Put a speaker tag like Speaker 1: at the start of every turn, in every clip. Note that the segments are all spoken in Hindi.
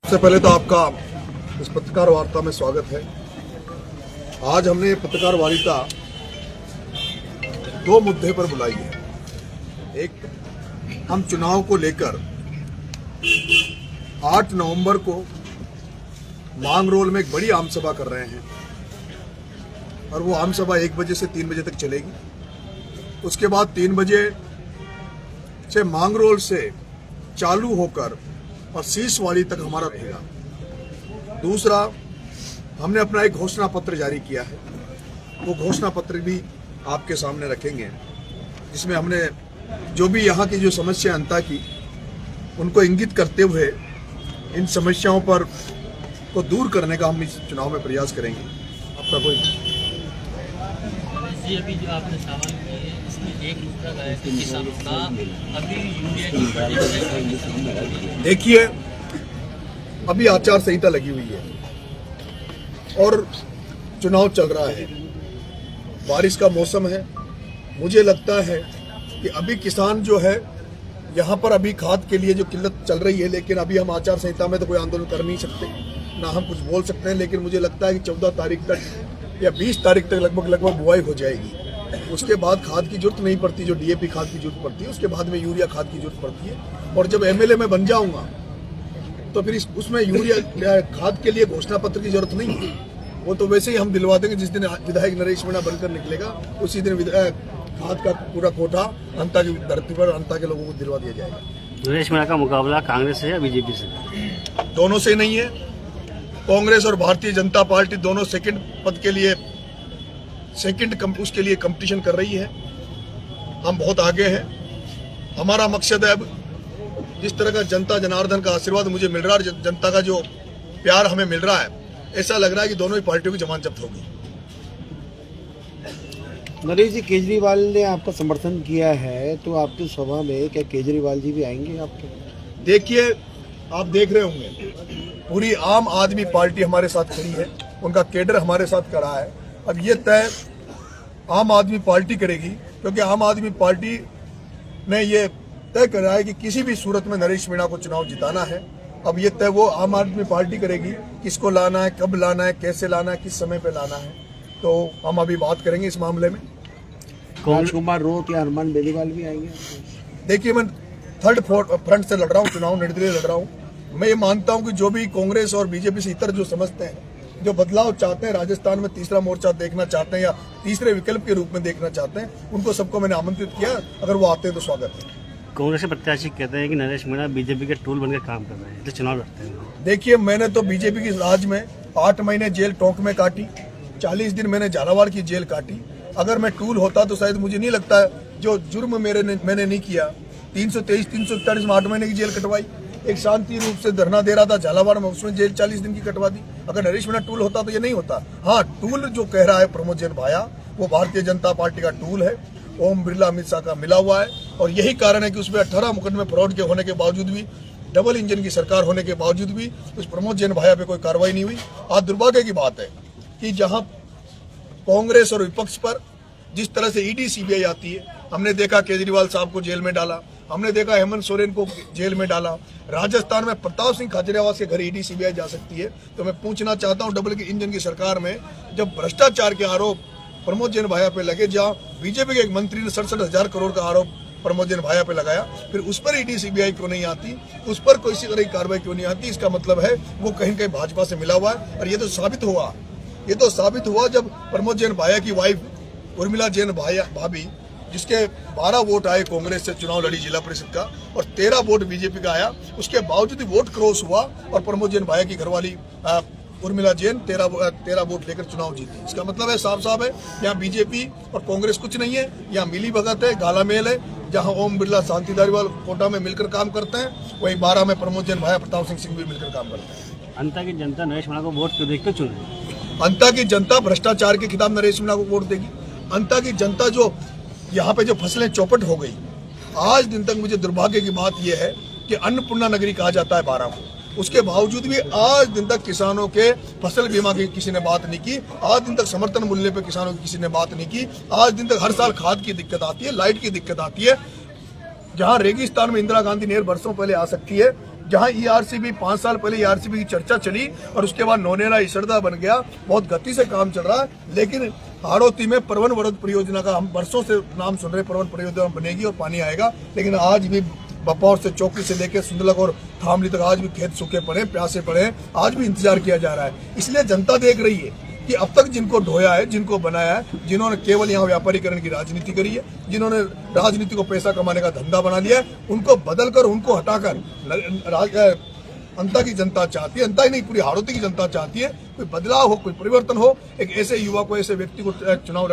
Speaker 1: सबसे पहले तो आपका इस पत्रकार वार्ता में स्वागत है। आज हमने पत्रकार वार्ता दो मुद्दे पर बुलाई है। एक, हम चुनाव को लेकर 8 नवंबर को मांगरोल में एक बड़ी आम सभा कर रहे हैं और वो आम सभा 1 बजे से 3 बजे तक चलेगी। उसके बाद 3 बजे से मांगरोल से चालू होकर और सीसवाड़ी तक हमारा रहेगा। दूसरा, हमने अपना एक घोषणा पत्र जारी किया है। वो घोषणा पत्र भी आपके सामने रखेंगे, जिसमें हमने जो भी यहाँ की जो समस्या जनता की उनको इंगित करते हुए इन समस्याओं पर को दूर करने का हम इस चुनाव में प्रयास करेंगे। आपका कोई
Speaker 2: अभी जो आपने सवाल किए इसमें एक मुद्दा है कि किसानों का अभी यूरिया की बढ़ी।
Speaker 1: देखिए, अभी आचार संहिता लगी हुई है और चुनाव चल रहा है, बारिश का मौसम है। मुझे लगता है कि अभी किसान जो है यहाँ पर अभी खाद के लिए जो किल्लत चल रही है, लेकिन अभी हम आचार संहिता में तो कोई आंदोलन कर नहीं सकते, ना हम कुछ बोल सकते हैं। लेकिन मुझे लगता है कि 14 तारीख तक या 20 तारीख तक लगभग बुआई हो जाएगी। उसके बाद खाद की जरूरत नहीं पड़ती, जो डीएपी खाद की जरूरत पड़ती है, उसके बाद में यूरिया खाद की जरूरत पड़ती है। और जब एमएलए में बन जाऊंगा तो फिर उसमें यूरिया खाद के लिए घोषणा पत्र की जरूरत नहीं है। वो तो वैसे ही हम दिलवा देंगे। जिस दिन विधायक नरेश मीणा बनकर निकलेगा उसी दिन खाद का पूरा कोटा अंता की धरती पर अंता के लोगों को दिलवा दिया जाएगा।
Speaker 2: नरेश मीणा का मुकाबला कांग्रेस से या बीजेपी से?
Speaker 1: दोनों से नहीं है। कांग्रेस और भारतीय जनता पार्टी दोनों सेकंड पद के लिए उसके लिए कंपटीशन कर रही है। हम बहुत आगे हैं। हमारा मकसद है, अब जिस तरह का जनता जनार्दन का आशीर्वाद मुझे मिल रहा है, जनता का जो प्यार हमें मिल रहा है, ऐसा लग रहा है कि दोनों ही पार्टियों की जमान जब्त होगी।
Speaker 3: नरेश जी, केजरीवाल ने आपका समर्थन किया है, तो आपकी सभा में क्या केजरीवाल जी भी आएंगे आपके?
Speaker 1: देखिए, आप देख रहे होंगे पूरी आम आदमी पार्टी हमारे साथ खड़ी है, उनका कैडर हमारे साथ खड़ा है। अब ये तय आम आदमी पार्टी करेगी, क्योंकि आम आदमी पार्टी ने ये तय करा है कि किसी भी सूरत में नरेश मीणा को चुनाव जिताना है। अब ये तय वो आम आदमी पार्टी करेगी, किसको लाना है, कब लाना है, कैसे लाना है, किस समय पे लाना है। तो हम अभी बात करेंगे इस मामले में।
Speaker 3: राजकुमार रोत या हनुमान बेनीवाल भी आएंगे?
Speaker 1: देखिए, मैं थर्ड फ्रंट से लड़ रहा हूँ, चुनाव निर्दलीय लड़ रहा हूँ। मैं ये मानता हूँ कि जो भी कांग्रेस और बीजेपी से इतर जो समझते हैं, जो बदलाव चाहते हैं, राजस्थान में तीसरा मोर्चा देखना चाहते हैं या तीसरे विकल्प के रूप में देखना चाहते हैं, उनको सबको मैंने आमंत्रित किया। अगर वो आते हैं तो स्वागत है।
Speaker 2: कांग्रेस के प्रत्याशी कहते हैं कि नरेश मीणा बीजेपी के टूल बनकर काम कर रहे हैं, तो चुनाव लड़ते हैं।
Speaker 1: देखिए, मैंने तो बीजेपी की राज में 8 महीने जेल टोंक में काटी, 40 दिन मैंने झालावाड़ की जेल काटी। अगर मैं टूल होता तो शायद मुझे नहीं लगता जो जुर्म मैंने नहीं किया, 323, 341 में 8 महीने की जेल कटवाई। एक शांति रूप से धरना दे रहा था झालावाड़ में, उसमें जेल 40 दिन की कटवा दी। अगर नरेश मीणा टूल होता तो ये नहीं होता। हाँ, टूल जो कह रहा है प्रमोद जैन भाया, वो भारतीय जनता पार्टी का टूल है, ओम बिरला अमित शाह का मिला हुआ है। और यही कारण है कि उसमें 18 मुकदमे फ्रॉड के होने के बावजूद भी, डबल इंजन की सरकार होने के बावजूद भी उस प्रमोद जैन भाया पे कोई कार्रवाई नहीं हुई। आज दुर्भाग्य की बात है कि जहां कांग्रेस और विपक्ष पर जिस तरह से ईडी सीबीआई आती है, हमने देखा केजरीवाल साहब को जेल में डाला, हमने देखा हेमंत सोरेन को जेल में डाला, राजस्थान में प्रताप सिंह खाचरियावास के घर ईडी सीबीआई जा सकती है। तो मैं पूछना चाहता हूं, डबल इंजन की सरकार में जब भ्रष्टाचार के आरोप प्रमोद जैन भाया पे लगे, जहां बीजेपी के एक मंत्री ने 67,000 करोड़ का आरोप प्रमोद जैन भाया पे लगाया, फिर उस पर ईडी सीबीआई क्यों नहीं आती, उस पर कोई इसी तरह की कार्रवाई क्यों नहीं आती? इसका मतलब है वो कहीं कहीं भाजपा से मिला हुआ है। और ये तो साबित हुआ जब प्रमोद जैन भाया की वाइफ उर्मिला जैन भाभी, जिसके 12 वोट आए कांग्रेस से, चुनाव लड़ी जिला परिषद का, और 13 वोट बीजेपी का आया, उसके बावजूद वोट क्रॉस हुआ और प्रमोद जैन भाया की घरवाली उर्मिला जैन 13 वोट लेकर चुनाव जीती। इसका मतलब है साफ है, यहाँ बीजेपी और कांग्रेस कुछ नहीं है, यहाँ मिली भगत है, गालामेल है। जहाँ ओम बिरला शांति धारीवाल कोटा में मिलकर काम करते हैं, वहीं 12 में प्रमोद जैन भाया प्रताप सिंह भी मिलकर काम करते हैं।
Speaker 2: अंता की जनता नरेश मीणा को वोट क्यों देकर चुने?
Speaker 1: अंता की जनता भ्रष्टाचार के खिलाफ नरेश मीणा को वोट देगी। अंता की जनता जो यहाँ पे जो फसलें चौपट हो गई, आज दिन तक मुझे दुर्भाग्य की बात यह है कि अन्नपूर्णा नगरी कहा जाता है 12 को, उसके बावजूद भी आज दिन तक किसानों के फसल बीमा की किसी ने बात नहीं की। आज दिन तक समर्थन मूल्य पे किसानों की किसी ने बात नहीं की। आज दिन तक हर साल खाद की दिक्कत आती है, लाइट की दिक्कत आती है। जहां रेगिस्तान में इंदिरा गांधी नहर बरसों पहले आ सकती है, जहां ईआरसीबी 5 साल पहले ईआरसीबी की चर्चा चली और उसके बाद नौनेरा इसरदा बन गया, बहुत गति से काम चल रहा है। लेकिन हाड़ौती में परवन वरद परियोजना का हम वर्षों से नाम सुन रहे, परवन परियोजना बनेगी और पानी आएगा, लेकिन आज भी बपौर से चौकी से लेकर सुंदलक और थामली तक आज भी खेत सूखे पड़े, प्यासे पड़े, आज भी इंतजार किया जा रहा है। इसलिए जनता देख रही है कि अब तक जिनको ढोया है, जिनको बनाया है, जिन्होंने केवल यहाँ व्यापारीकरण की राजनीति करी है, जिन्होंने राजनीति को पैसा कमाने का धंधा बना लिया है, उनको बदलकर, उनको हटाकर अंता की जनता चाहती है, अंता ही नहीं पूरी हाड़ौती की जनता चाहती है कोई बदलाव हो, कोई परिवर्तन हो, एक ऐसे युवा को, ऐसे व्यक्ति को चुनाव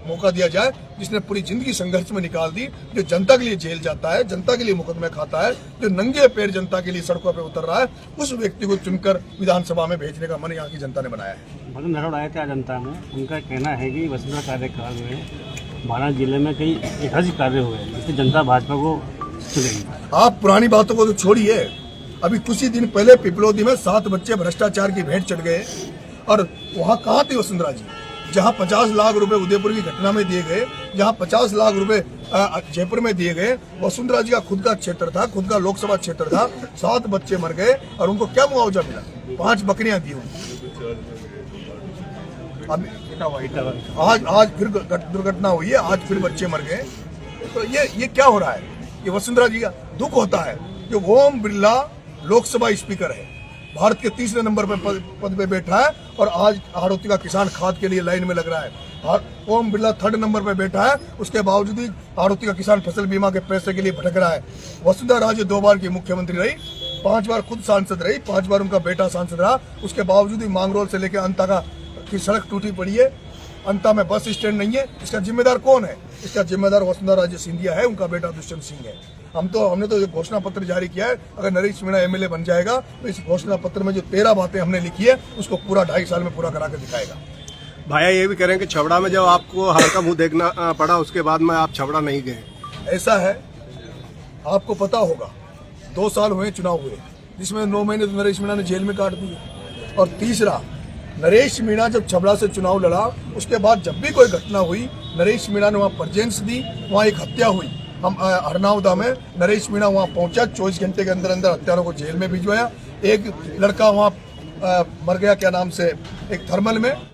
Speaker 1: मौका दिया जाए जिसने पूरी जिंदगी संघर्ष में निकाल दी, जो जनता के लिए जेल जाता है, जनता के लिए मुकदमे खाता है, जो नंगे पैर जनता के लिए सड़कों पर उतर रहा है, उस व्यक्ति को चुनकर विधानसभा में भेजने का मन यहाँ की जनता ने बनाया है।
Speaker 4: मतलब नरोड़ आए थे आज जनता में, उनका कहना है कि वसुंधरा कार्यकाल में बारां जिले में कई ऐतिहासिक कार्य हुए हैं, इसलिए जनता भाजपा को चुनेगी।
Speaker 1: आप पुरानी बातों को तो छोड़िए, अभी कुछ ही दिन पहले पिपलौदी में 7 बच्चे भ्रष्टाचार की भेंट चढ़ गए और वहां कहाँ थे वसुंधरा जी? जहां 50 लाख रुपए उदयपुर की घटना में दिए गए, जहां 50 लाख रुपए जयपुर में दिए गए, वसुंधरा जी का खुद का क्षेत्र था, खुद का लोकसभा क्षेत्र था, 7 बच्चे मर गए और उनको क्या मुआवजा मिला? 5 बकरियां दी उनको। आज फिर दुर्घटना हुई है, आज फिर बच्चे मर गए। तो ये क्या हो रहा है? ये वसुंधरा जी का दुख होता है कि ओम बिरला लोकसभा स्पीकर है, भारत के 3रे नंबर पर पद पे बैठा है और आज हाड़ौती का किसान खाद के लिए लाइन में लग रहा है। ओम बिरला 3rd नंबर पर बैठा है, उसके बावजूद भी हाड़ौती का किसान फसल बीमा के पैसे के लिए भटक रहा है। वसुंधरा राजे 2 बार की मुख्यमंत्री रही, 5 बार खुद सांसद रही, 5 बार उनका बेटा सांसद रहा, उसके बावजूद भी मांगरोल से लेकर अंता की सड़क टूटी पड़ी है, अंता में बस स्टैंड नहीं है। इसका जिम्मेदार कौन है? इसका जिम्मेदार वसुंधरा राजे सिंधिया है, उनका बेटा दुष्यंत सिंह है। हमने तो घोषणा पत्र जारी किया है, अगर नरेश मीणा एमएलए बन जाएगा तो इस घोषणा पत्र में जो 13 बातें हमने लिखी है उसको पूरा 2.5 साल में पूरा करा के दिखाएगा।
Speaker 5: भाया ये भी कह रहे हैं कि छबड़ा में जब आपको हार का मुंह देखना पड़ा उसके बाद में आप छबड़ा नहीं गए।
Speaker 1: ऐसा है, आपको पता होगा 2 साल हुए चुनाव हुए, जिसमें 9 महीने तो नरेश मीणा ने जेल में काट दिए। और तीसरा, नरेश मीणा जब छबड़ा से चुनाव लड़ा, उसके बाद जब भी कोई घटना हुई, नरेश मीणा ने वहाँ परजेंस दी, वहाँ एक हत्या हुई, हम हरनावदा में नरेश मीणा वहाँ पहुंचा, 24 घंटे के अंदर अंदर हत्यारों को जेल में भिजवाया। एक लड़का वहाँ मर गया, क्या नाम से, एक थर्मल में।